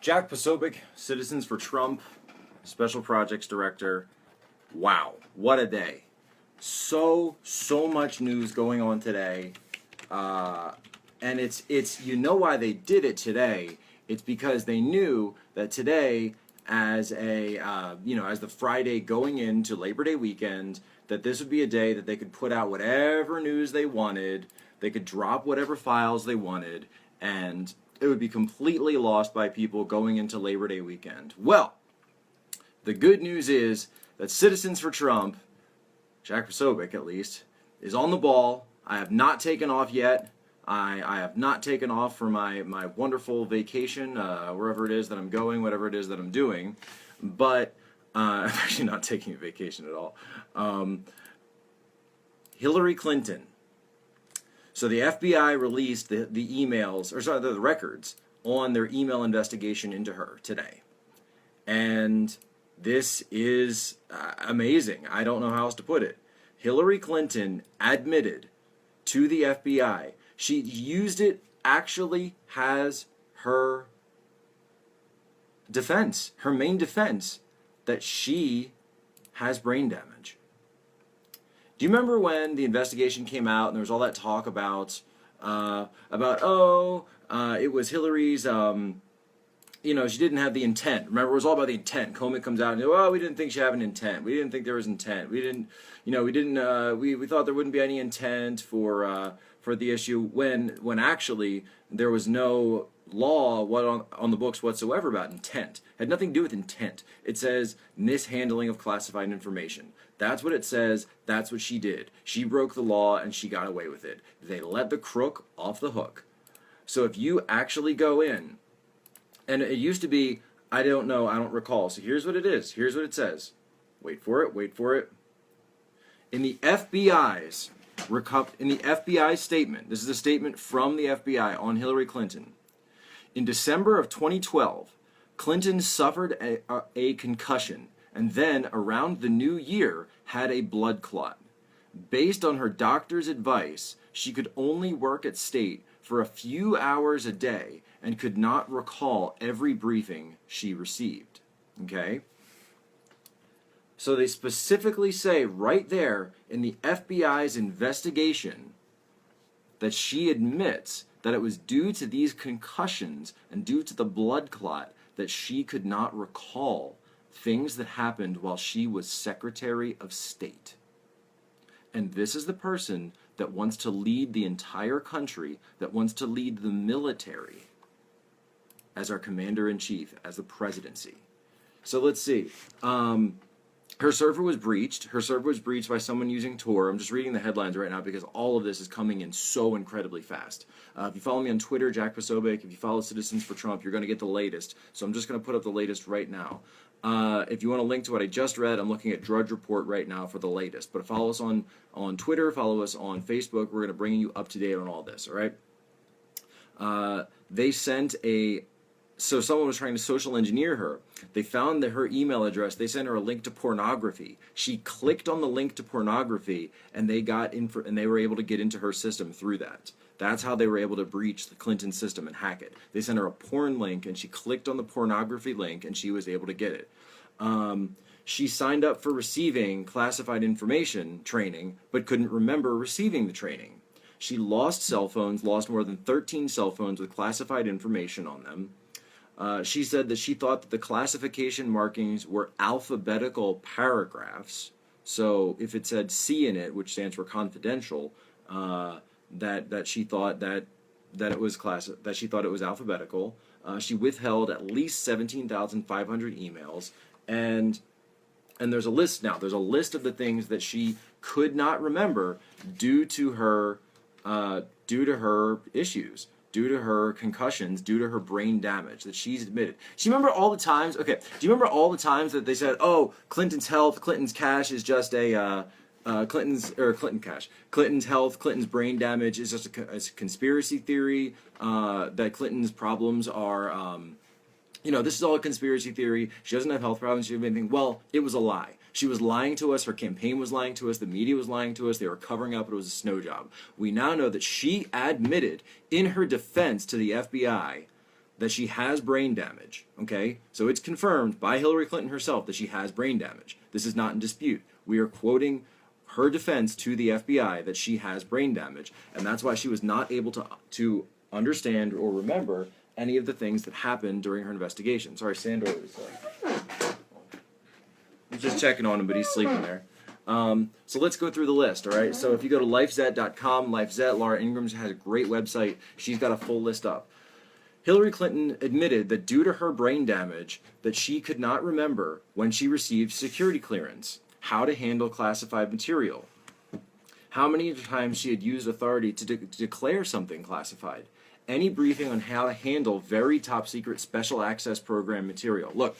Jack Posobiec, Citizens for Trump, Special Projects Director. Wow, what a day. So much news going on today. And it's you know why they did it today. It's because they knew that today, as the Friday going into Labor Day weekend, that this would be a day that they could put out whatever news they wanted, they could drop whatever files they wanted, and it would be completely lost by people going into Labor Day weekend. Well, the good news is that Citizens for Trump, Jack Posobiec at least, is on the ball. I have not taken off yet. I have not taken off for my wonderful vacation, wherever it is that I'm going, whatever it is that I'm doing. But I'm actually not taking a vacation at all. Hillary Clinton. So the FBI released the emails, or sorry, the records on their email investigation into her today. And this is amazing. I don't know how else to put it. Hillary Clinton admitted to the FBI she used it actually has her defense, her main defense, that she has brain damage. Do you remember when the investigation came out and there was all that talk about it was Hillary's, she didn't have the intent. Remember, it was all about the intent. Comey comes out and, we didn't think she had an intent. We didn't think there was intent. We thought there wouldn't be any intent for the issue when actually there was no law on the books whatsoever about intent. It had nothing to do with intent. It says mishandling of classified information. That's what it says. That's what she did. She broke the law and she got away with it. They let the crook off the hook. So if you actually go in, and it used to be, I don't know, I don't recall. So here's what it is. Here's what it says. Wait for it. In the FBI's statement, this is a statement from the FBI on Hillary Clinton. In December of 2012, Clinton suffered a concussion and then, around the new year, had a blood clot. Based on her doctor's advice, she could only work at State for a few hours a day and could not recall every briefing she received. Okay? So they specifically say right there in the FBI's investigation that she admits that it was due to these concussions and due to the blood clot that she could not recall things that happened while she was Secretary of State. And this is the person that wants to lead the entire country, that wants to lead the military as our commander-in-chief, as the presidency. So let's see. Her server was breached. Her server was breached by someone using Tor. I'm just reading the headlines right now because all of this is coming in so incredibly fast. If you follow me on Twitter, Jack Posobiec, if you follow Citizens for Trump, you're going to get the latest. So I'm just going to put up the latest right now. If you want to link to what I just read, I'm looking at Drudge Report right now for the latest. But follow us on Twitter, follow us on Facebook. We're going to bring you up to date on all this, all right? They sent So someone was trying to social engineer her. They found her email address. They sent her a link to pornography. She clicked on the link to pornography, and they were able to get into her system through that. That's how they were able to breach the Clinton system and hack it. They sent her a porn link, and she clicked on the pornography link, and she was able to get it. She signed up for receiving classified information training, but couldn't remember receiving the training. She lost cell phones, lost more than 13 cell phones with classified information on them. She said that she thought that the classification markings were alphabetical paragraphs. So if it said C in it, which stands for confidential, that she thought that it was that she thought it was alphabetical. She withheld at least 17,500 emails, and there's a list now. There's a list of the things that she could not remember due to her issues, due to her concussions, due to her brain damage that she's admitted. Do you remember all the times? Okay, do you remember all the times that they said, "Oh, Clinton's health, Clinton's cash is just a Clinton's health, Clinton's brain damage is just a conspiracy theory. That Clinton's problems are, this is all a conspiracy theory. She doesn't have health problems. She doesn't have anything." Well, it was a lie. She was lying to us. Her campaign was lying to us. The media was lying to us. They were covering up. It was a snow job. We now know that she admitted in her defense to the FBI that she has brain damage. Okay? So it's confirmed by Hillary Clinton herself that she has brain damage. This is not in dispute. We are quoting her defense to the FBI that she has brain damage, and that's why she was not able to understand or remember any of the things that happened during her investigation. Sorry, Sandor is I'm just checking on him, but he's sleeping there. So let's go through the list, all right? So if you go to lifezet.com, LifeZet, Laura Ingraham has a great website. She's got a full list up. Hillary Clinton admitted that due to her brain damage, that she could not remember when she received security clearance, how to handle classified material, how many times she had used authority to declare something classified, any briefing on how to handle very top secret special access program material. Look,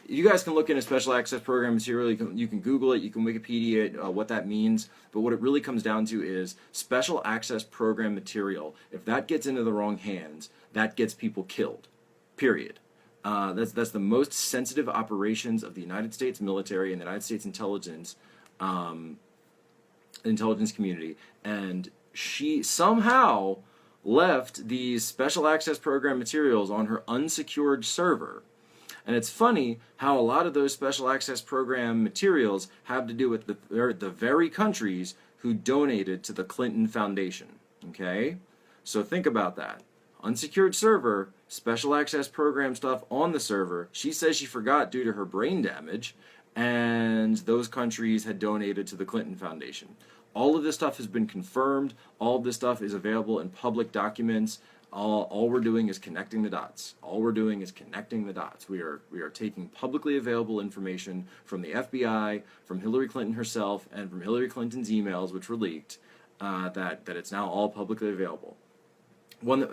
you guys can look into special access program material. You can Google it. You can Wikipedia it, what that means. But what it really comes down to is special access program material. If that gets into the wrong hands, that gets people killed. Period. That's the most sensitive operations of the United States military and the United States intelligence community. And she somehow left these special access program materials on her unsecured server. And it's funny how a lot of those special access program materials have to do with the very countries who donated to the Clinton Foundation. Okay? So think about that. Unsecured server, special access program stuff on the server. She says she forgot due to her brain damage, and those countries had donated to the Clinton Foundation. All of this stuff has been confirmed. All of this stuff is available in public documents. All we're doing is connecting the dots. All we're doing is connecting the dots. We are taking publicly available information from the FBI, from Hillary Clinton herself, and from Hillary Clinton's emails, which were leaked, that it's now all publicly available.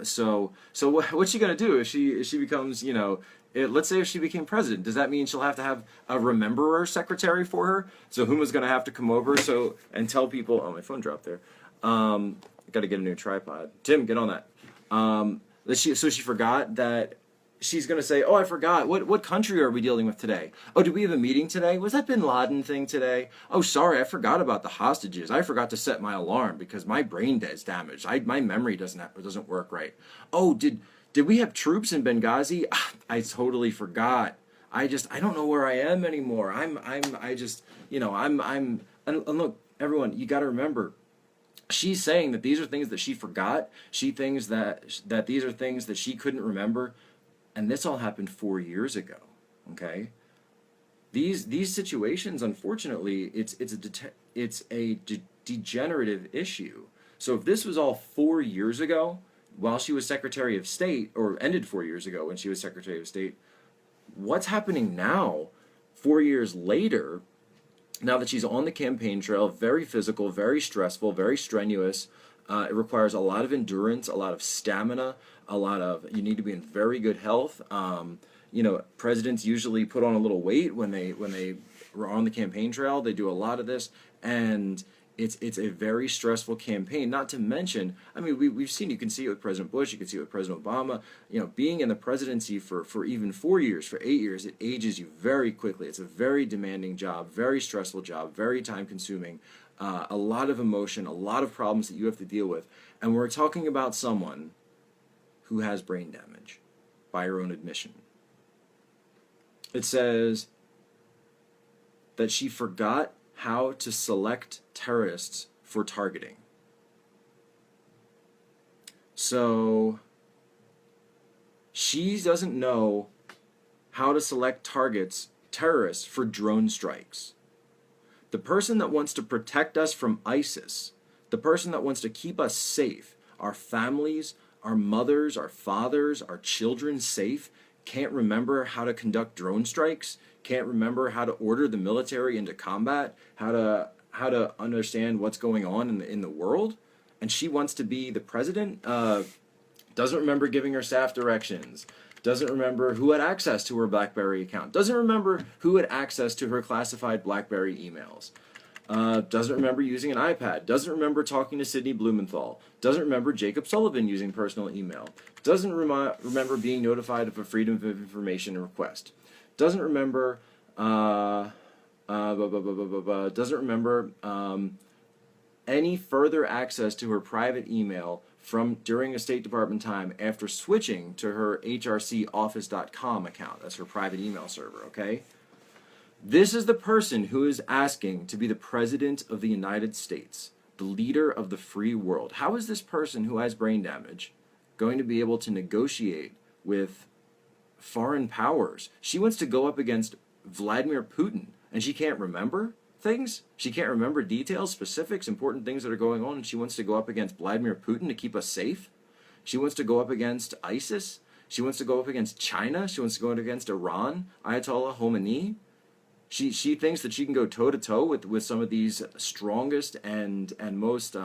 So what's she gonna do if she becomes, let's say if she became president? Does that mean she'll have to have a rememberer secretary for her? So Huma's gonna have to come over and tell people. Oh, my phone dropped there. I got to get a new tripod. Tim, get on that. So she forgot that she's going to say, oh, I forgot. What country are we dealing with today? Oh, did we have a meeting today? Was that Bin Laden thing today? Oh, sorry, I forgot about the hostages. I forgot to set my alarm because my brain is damaged. My memory doesn't work right. Oh, did we have troops in Benghazi? I totally forgot. I don't know where I am anymore. And look, everyone, you got to remember, she's saying that these are things that she forgot. She thinks that these are things that she couldn't remember, and this all happened 4 years ago. Okay, these situations, unfortunately, it's a degenerative issue. So if this was all 4 years ago, while she was Secretary of State, or ended 4 years ago when she was Secretary of State, what's happening now, 4 years later? Now that she's on the campaign trail, very physical, very stressful, very strenuous. It requires a lot of endurance, a lot of stamina, you need to be in very good health. Presidents usually put on a little weight when they were on the campaign trail. They do a lot of this, and it's a very stressful campaign. Not to mention, we've seen, you can see it with President Bush, you can see it with President Obama. Being in the presidency for even 4 years, for 8 years, it ages you very quickly. It's a very demanding job, very stressful job, very time consuming, a lot of emotion, a lot of problems that you have to deal with. And we're talking about someone who has brain damage, by her own admission. It says that she forgot how to select terrorists for targeting. So she doesn't know how to select terrorists for drone strikes. The person that wants to protect us from ISIS, the person that wants to keep us safe, our families, our mothers, our fathers, our children safe, can't remember how to conduct drone strikes, can't remember how to order the military into combat, how to understand what's going on in the world, and she wants to be the president. Doesn't remember giving her staff directions, doesn't remember who had access to her BlackBerry account, doesn't remember who had access to her classified BlackBerry emails, doesn't remember using an iPad, doesn't remember talking to Sidney Blumenthal, doesn't remember Jacob Sullivan using personal email, doesn't remember being notified of a Freedom of Information request, doesn't remember any further access to her private email from during a State Department time after switching to her hrcoffice.com account. That's her private email server, okay? This is the person who is asking to be the President of the United States, the leader of the free world. How is this person who has brain damage going to be able to negotiate with foreign powers? She wants to go up against Vladimir Putin, and she can't remember things? She can't remember details, specifics, important things that are going on, and she wants to go up against Vladimir Putin to keep us safe? She wants to go up against ISIS? She wants to go up against China? She wants to go up against Iran? Ayatollah Khomeini? She thinks that she can go toe-to-toe with some of these strongest and most,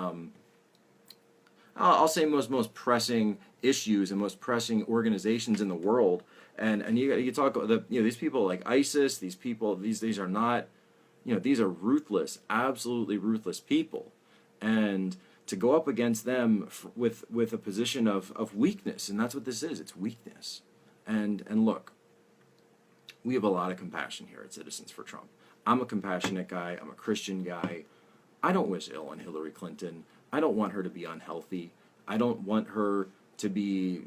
I'll say most pressing issues and most pressing organizations in the world. And you talk, these people like ISIS, these people, these are not, these are ruthless, absolutely ruthless people. And to go up against them with a position of weakness, and that's what this is, it's weakness. And look, we have a lot of compassion here at Citizens for Trump. I'm a compassionate guy. I'm a Christian guy. I don't wish ill on Hillary Clinton. I don't want her to be unhealthy. I don't want her to be,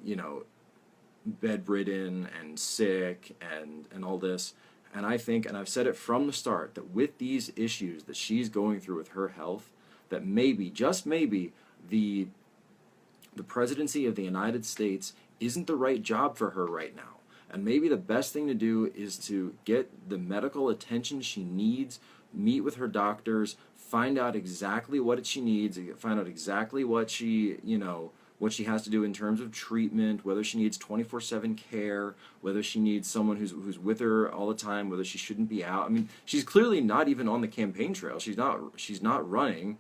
bedridden and sick and all this. And I think, and I've said it from the start, that with these issues that she's going through with her health, that maybe, just maybe, the presidency of the United States isn't the right job for her right now. And maybe the best thing to do is to get the medical attention she needs, meet with her doctors, find out exactly what she needs, find out exactly what she has to do in terms of treatment, whether she needs 24/7 care, whether she needs someone who's with her all the time, whether she shouldn't be out. I mean, she's clearly not even on the campaign trail. She's not running.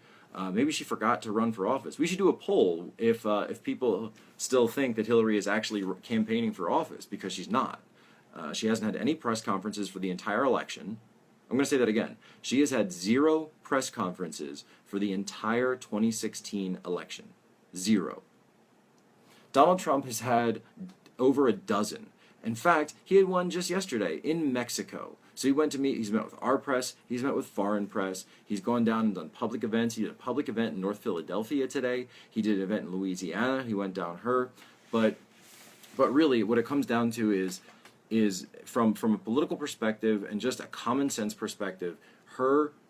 Maybe she forgot to run for office. We should do a poll if people still think that Hillary is actually campaigning for office, because she's not. She hasn't had any press conferences for the entire election. I'm going to say that again. She has had 0 press conferences for the entire 2016 election. 0. Donald Trump has had over a dozen. In fact, he had one just yesterday in Mexico. So he's met with our press, he's met with foreign press, he's gone down and done public events. He did a public event in North Philadelphia today, he did an event in Louisiana, he went down her. But really, what it comes down to is from a political perspective and just a common sense perspective,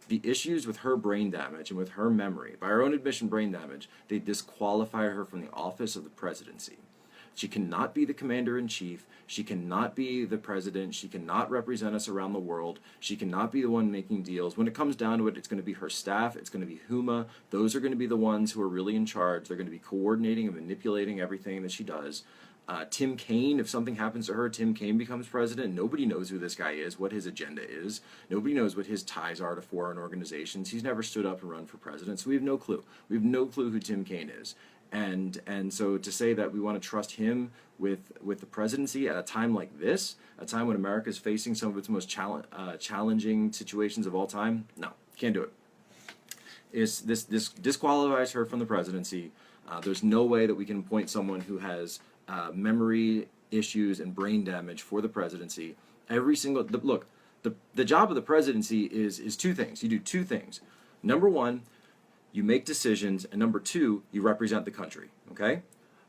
the issues with her brain damage and with her memory, by her own admission brain damage, they disqualify her from the office of the presidency. She cannot be the commander-in-chief. She cannot be the president. She cannot represent us around the world. She cannot be the one making deals. When it comes down to it, it's going to be her staff. It's going to be Huma. Those are going to be the ones who are really in charge. They're going to be coordinating and manipulating everything that she does. Tim Kaine, if something happens to her, Tim Kaine becomes president. Nobody knows who this guy is, what his agenda is. Nobody knows what his ties are to foreign organizations. He's never stood up and run for president, so we have no clue. We have no clue who Tim Kaine is. And so to say that we want to trust him with the presidency at a time like this, a time when America is facing some of its most challenging situations of all time, no, can't do it. This disqualifies her from the presidency. There's no way that we can appoint someone who has memory issues and brain damage for the presidency. The job of the presidency is 2 things. You do 2 things. Number 1, you make decisions, and number 2, you represent the country, okay?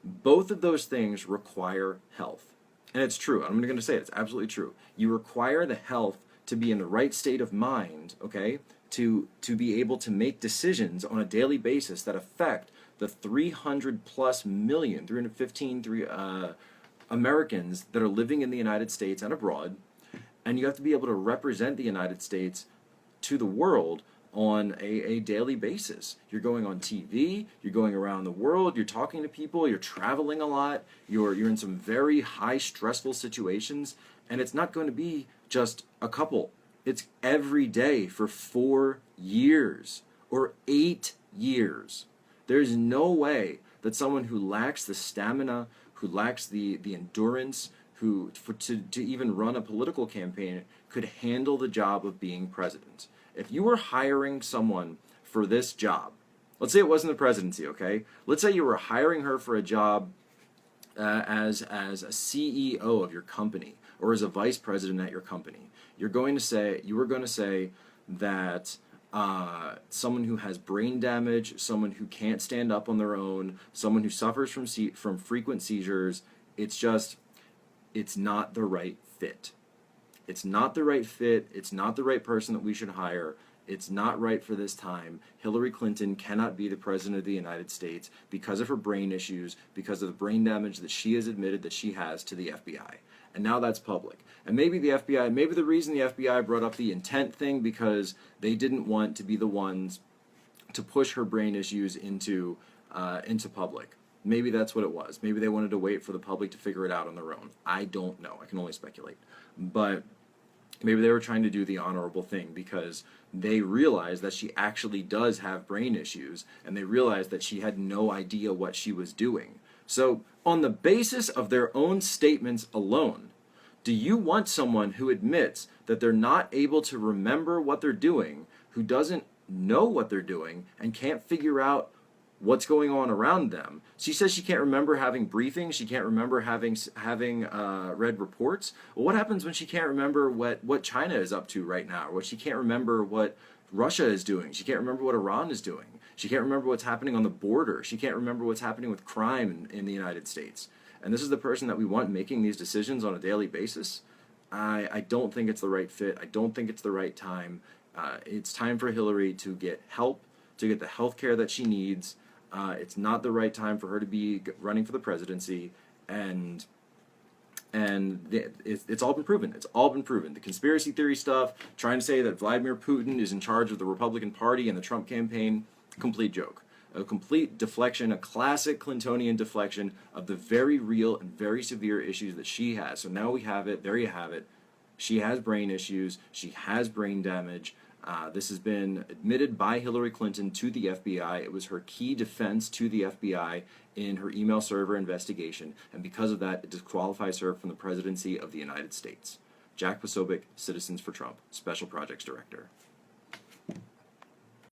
Both of those things require health. And it's true. I'm going to say it. It's absolutely true. You require the health to be in the right state of mind, okay, to be able to make decisions on a daily basis that affect the 300+ million, 315 Americans that are living in the United States and abroad. And you have to be able to represent the United States to the world on a daily basis. You're going on TV, you're going around the world, you're talking to people, you're traveling a lot, you're in some very high stressful situations, and it's not going to be just a couple. It's every day for 4 years or 8 years. There's no way that someone who lacks the stamina, who lacks the endurance, to even run a political campaign could handle the job of being president. If you were hiring someone for this job, let's say it wasn't the presidency, okay? Let's say you were hiring her for a job as a CEO of your company or as a vice president at your company. You were going to say that someone who has brain damage, someone who can't stand up on their own, someone who suffers from frequent seizures. It's just, it's not the right fit. It's not the right fit. It's not the right person that we should hire. It's not right for this time. Hillary Clinton cannot be the president of the United States because of her brain issues, because of the brain damage that she has admitted that she has to the FBI. And now that's public. And maybe the FBI, maybe the reason the FBI brought up the intent thing because they didn't want to be the ones to push her brain issues into public. Maybe that's what it was. Maybe they wanted to wait for the public to figure it out on their own. I don't know. I can only speculate. But maybe they were trying to do the honorable thing because they realized that she actually does have brain issues, and they realized that she had no idea what she was doing. So, on the basis of their own statements alone, do you want someone who admits that they're not able to remember what they're doing, who doesn't know what they're doing, and can't figure out what's going on around them? She says she can't remember having briefings. She can't remember having read reports. Well, what happens when she can't remember what China is up to right now, or what she can't remember what Russia is doing? She can't remember what Iran is doing. She can't remember what's happening on the border. She can't remember what's happening with crime in the United States. And this is the person that we want making these decisions on a daily basis. I don't think it's the right fit. I don't think it's the right time. It's time for Hillary to get help, to get the health care that she needs. It's not the right time for her to be running for the presidency, and it's all been proven. It's all been proven. The conspiracy theory stuff, trying to say that Vladimir Putin is in charge of the Republican Party and the Trump campaign, complete joke. A complete deflection, a classic Clintonian deflection of the very real and very severe issues that she has. So now we have it. There you have it. She has brain issues. She has brain damage. This has been admitted by Hillary Clinton to the FBI. It was her key defense to the FBI in her email server investigation, and because of that, it disqualifies her from the presidency of the United States. Jack Posobiec, Citizens for Trump, Special Projects Director.